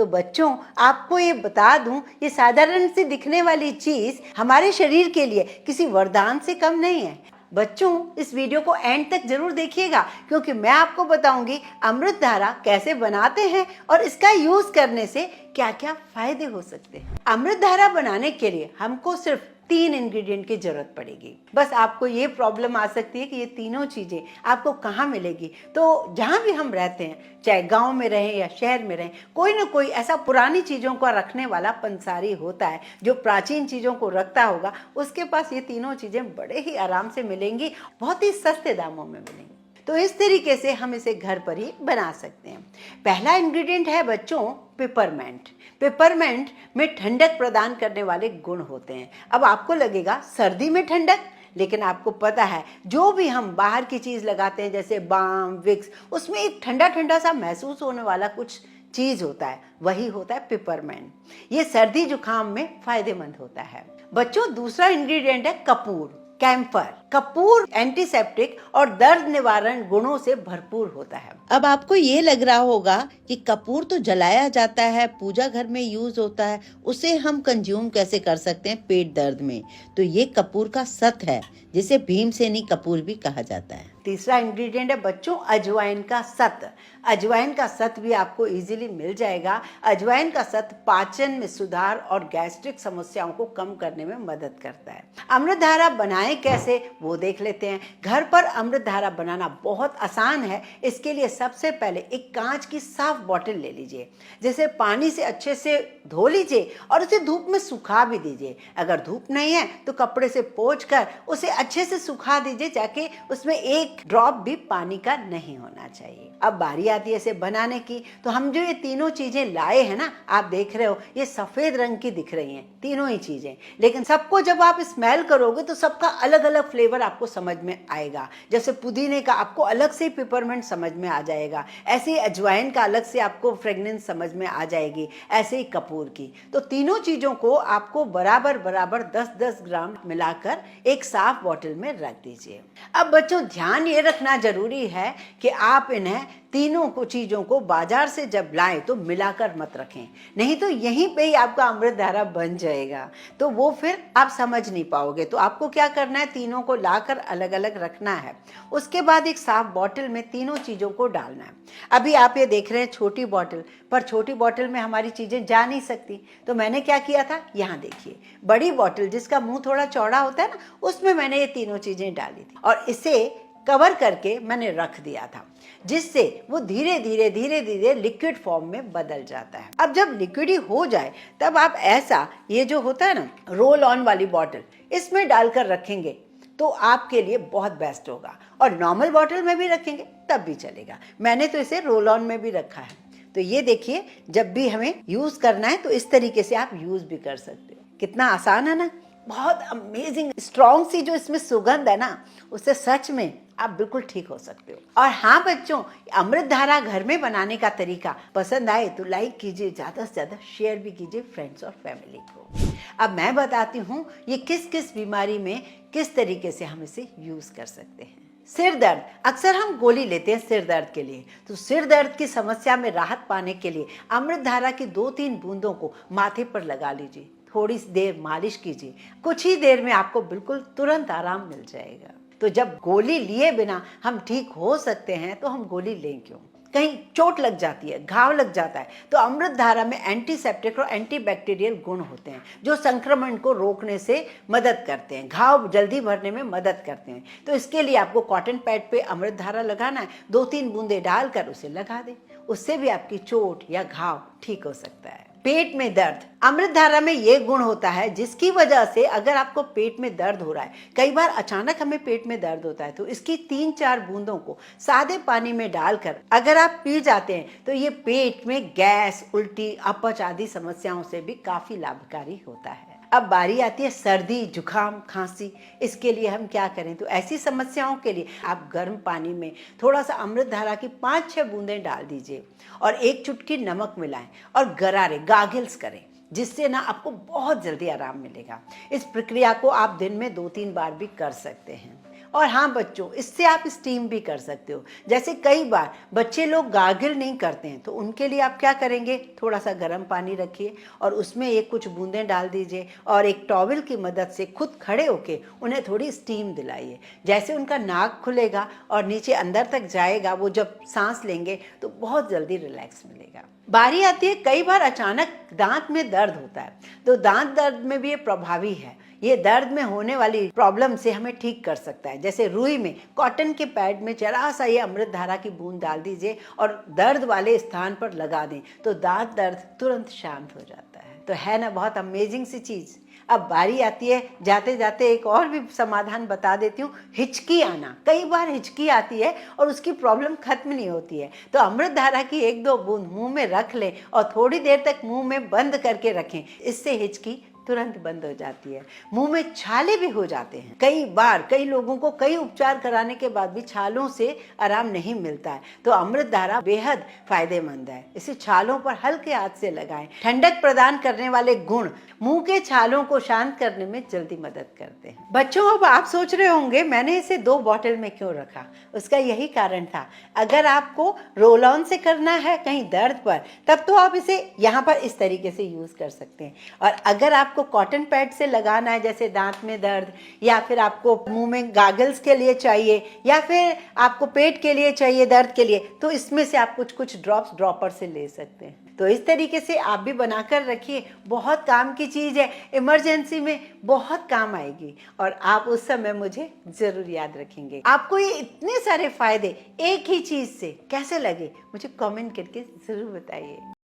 तो बच्चों, आपको ये बता दूं, ये साधारण सी दिखने वाली चीज हमारे शरीर के लिए किसी वरदान से कम नहीं है। बच्चों, इस वीडियो को एंड तक जरूर देखिएगा, क्योंकि मैं आपको बताऊंगी अमृत धारा कैसे बनाते हैं और इसका यूज करने से क्या क्या फायदे हो सकते हैं। अमृत धारा बनाने के लिए हमको सिर्फ 3 इंग्रेडिएंट की जरूरत पड़ेगी। बस आपको ये प्रॉब्लम आ सकती है कि ये तीनों चीजें आपको कहाँ मिलेगी। तो जहाँ भी हम रहते हैं, चाहे गांव में रहें या शहर में रहें, कोई ना कोई ऐसा पुरानी चीजों को रखने वाला पंसारी होता है जो प्राचीन चीजों को रखता होगा। उसके पास ये तीनों चीजें बड़े ही आराम से मिलेंगी, बहुत ही सस्ते दामों में मिलेंगी। तो इस तरीके से हम इसे घर पर ही बना सकते हैं। पहला इंग्रेडिएंट है बच्चों पेपरमेंट। पेपरमेंट में ठंडक प्रदान करने वाले गुण होते हैं। अब आपको लगेगा सर्दी में ठंडक, लेकिन आपको पता है जो भी हम बाहर की चीज लगाते हैं जैसे बाम, विक्स, उसमें एक ठंडा ठंडा सा महसूस होने वाला कुछ चीज होता है, वही होता है पेपरमेंट। ये सर्दी जुकाम में फायदेमंद होता है। बच्चों, दूसरा इंग्रेडिएंट है कपूर, कैम्फर। कपूर एंटीसेप्टिक और दर्द निवारण गुणों से भरपूर होता है। अब आपको ये लग रहा होगा कि कपूर तो जलाया जाता है, पूजा घर में यूज होता है, उसे हम कंज्यूम कैसे कर सकते हैं पेट दर्द में? तो ये कपूर का सत है, जिसे भीमसेनी कपूर भी कहा जाता है। तीसरा इंग्रेडिएंट है बच्चों अजवाइन का सत। अजवाइन का सत भी आपको इजीली मिल जाएगा। अजवाइन का सत पाचन में सुधार और गैस्ट्रिक समस्याओं को कम करने में मदद करता है। अमृत धारा बनाएं कैसे, वो देख लेते हैं। घर पर अमृत धारा बनाना बहुत आसान है। इसके लिए सबसे पहले एक कांच की साफ बोतल ले लीजिए, जिसे पानी से अच्छे से धो लीजिए और उसे धूप में सुखा भी दीजिए। अगर धूप नहीं है तो कपड़े से पोंछकर उसे अच्छे से सुखा दीजिए, ताकि उसमें एक ड्रॉप भी पानी का नहीं होना चाहिए। अब बारी आती है इसे बनाने की। तो हम जो ये तीनों चीजें लाए हैं ना, आप देख रहे हो ये सफेद रंग की दिख रही हैं तीनों ही चीजें, लेकिन सबको जब आप स्मेल करोगे तो सबका अलग अलग फ्लेवर आपको समझ में आएगा। जैसे पुदीने का आपको अलग से पेपरमेंट समझ में आ जाएगा, ऐसे ही अजवाइन का अलग से आपको फ्रेग्रेंस समझ में आ जाएगी, ऐसे ही कपूर की। तो तीनों चीजों को आपको बराबर बराबर 10-10 ग्राम मिलाकर एक साफ बोतल में रख दीजिए। अब बच्चों, ध्यान ये रखना जरूरी है कि आप इन्हें तीनों को चीजों को बाजार से जब लाएं तो मिलाकर मत रखें, नहीं तो यहीं पे ही आपका अमृत धारा बन जाएगा, तो वो फिर आप समझ नहीं पाओगे। तो आपको क्या करना है, तीनों को लाकर अलग अलग रखना है। उसके बाद एक साफ बोतल में तीनों चीजों को डालना है। अभी आप ये देख रहे हैं छोटी बोतल, पर छोटी बोतल में हमारी चीजें जा नहीं सकती, तो मैंने क्या किया था, यहाँ देखिए बड़ी बोतल जिसका मुंह थोड़ा चौड़ा होता है ना, उसमें मैंने ये तीनों चीजें डाली थी और इसे कवर करके मैंने रख दिया था, जिससे वो धीरे धीरे लिक्विड फॉर्म में बदल जाता है। अब जब लिक्विड ही हो जाए तब आप ऐसा, ये जो होता है ना रोल ऑन वाली बॉटल, इसमें डालकर रखेंगे तो आपके लिए बहुत बेस्ट होगा। और नॉर्मल बॉटल में भी रखेंगे तब भी चलेगा। मैंने तो इसे रोल ऑन में भी रखा है। तो ये देखिए, जब भी हमें यूज करना है तो इस तरीके से आप यूज भी कर सकते हो। कितना आसान है ना, बहुत अमेजिंग स्ट्रॉन्ग सी जो इसमें सुगंध है ना, उससे सच में आप बिल्कुल ठीक हो सकते हो। और हाँ बच्चों, अमृत धारा घर में बनाने का तरीका पसंद आए तो लाइक कीजिए, ज्यादा से ज्यादा शेयर भी कीजिए फ्रेंड्स और फैमिली को। अब मैं बताती हूँ ये किस किस बीमारी में किस तरीके से हम इसे यूज कर सकते हैं। सिर दर्द, अक्सर हम गोली लेते हैं सिर दर्द के लिए। तो सिर दर्द की समस्या में राहत पाने के लिए अमृत धारा की 2-3 बूंदों को माथे पर लगा लीजिए, थोड़ी देर मालिश कीजिए, कुछ ही देर में आपको बिल्कुल तुरंत आराम मिल जाएगा। तो जब गोली लिए बिना हम ठीक हो सकते हैं तो हम गोली लें क्यों? कहीं चोट लग जाती है, घाव लग जाता है, तो अमृत धारा में एंटीसेप्टिक और एंटीबैक्टीरियल गुण होते हैं जो संक्रमण को रोकने से मदद करते हैं, घाव जल्दी भरने में मदद करते हैं। तो इसके लिए आपको कॉटन पैड पे अमृत धारा लगाना है, 2-3 बूंदे डालकर उसे लगा दें, उससे भी आपकी चोट या घाव ठीक हो सकता है। पेट में दर्द, अमृत धारा में ये गुण होता है जिसकी वजह से अगर आपको पेट में दर्द हो रहा है, कई बार अचानक हमें पेट में दर्द होता है, तो इसकी 3-4 बूंदों को सादे पानी में डालकर अगर आप पी जाते हैं तो ये पेट में गैस, उल्टी, अपच आदि समस्याओं से भी काफी लाभकारी होता है। अब बारी आती है सर्दी, जुकाम, खांसी। इसके लिए हम क्या करें? तो ऐसी समस्याओं के लिए आप गर्म पानी में थोड़ा सा अमृत धारा की 5-6 बूंदें डाल दीजिए और 1 चुटकी नमक मिलाएं और गरारे, गार्गल्स करें, जिससे ना आपको बहुत जल्दी आराम मिलेगा। इस प्रक्रिया को आप दिन में 2-3 बार भी कर सकते हैं। और हाँ बच्चों, इससे आप स्टीम भी कर सकते हो। जैसे कई बार बच्चे लोग गार्गल नहीं करते हैं, तो उनके लिए आप क्या करेंगे, थोड़ा सा गर्म पानी रखिए और उसमें एक कुछ बूंदें डाल दीजिए और एक टॉवल की मदद से खुद खड़े होके उन्हें थोड़ी स्टीम दिलाइए। जैसे उनका नाक खुलेगा और नीचे अंदर तक जाएगा, वो जब सांस लेंगे तो बहुत जल्दी रिलैक्स मिलेगा। बारी आती है कई बार अचानक दांत में दर्द होता है, तो दांत दर्द में भी ये प्रभावी है। ये दर्द में होने वाली प्रॉब्लम से हमें ठीक कर सकता है। जैसे रुई में कॉटन के पैड में जरा सा ये अमृत धारा की बूंद डाल दीजिए और दर्द वाले स्थान पर लगा दें, तो दांत दर्द तुरंत शांत हो जाता है। तो है ना बहुत अमेजिंग सी चीज़। अब बारी आती है, जाते जाते एक और भी समाधान बता देती हूँ, हिचकी आना। कई बार हिचकी आती है और उसकी प्रॉब्लम खत्म नहीं होती है, तो अमृत धारा की 1-2 बूंद मुंह में रख लें और थोड़ी देर तक मुंह में बंद करके रखें। इससे हिचकी तुरंत बंद हो जाती है। मुंह में छाले भी हो जाते हैं। कई बार कई लोगों को कई उपचार कराने के बाद भी छालों से आराम नहीं मिलता है, तो अमृत धारा बेहद फायदेमंद है। इसे छालों पर हल्के हाथ से लगाएं। ठंडक प्रदान करने वाले गुण मुंह के छालों को शांत करने में जल्दी मदद करते हैं। बच्चों, अब आप सोच रहे होंगे मैंने इसे 2 बॉटल में क्यों रखा। उसका यही कारण था, अगर आपको रोल ऑन से करना है कहीं दर्द पर, तब तो आप इसे यहाँ पर इस तरीके से यूज कर सकते हैं। और अगर आपको कॉटन पैड से लगाना है, जैसे दांत में दर्द, या फिर आपको मुंह में गागल्स के लिए चाहिए, या फिर आपको पेट के लिए चाहिए दर्द के लिए, तो इसमें से आप कुछ कुछ ड्रॉप्स ड्रॉपर से ले सकते हैं। तो इस तरीके से आप भी बनाकर रखिए, बहुत काम की चीज़ है, इमरजेंसी में बहुत काम आएगी और आप उस समय मुझे ज़रूर याद रखेंगे। आपको ये इतने सारे फायदे एक ही चीज़ से कैसे लगे, मुझे कमेंट करके ज़रूर बताइए।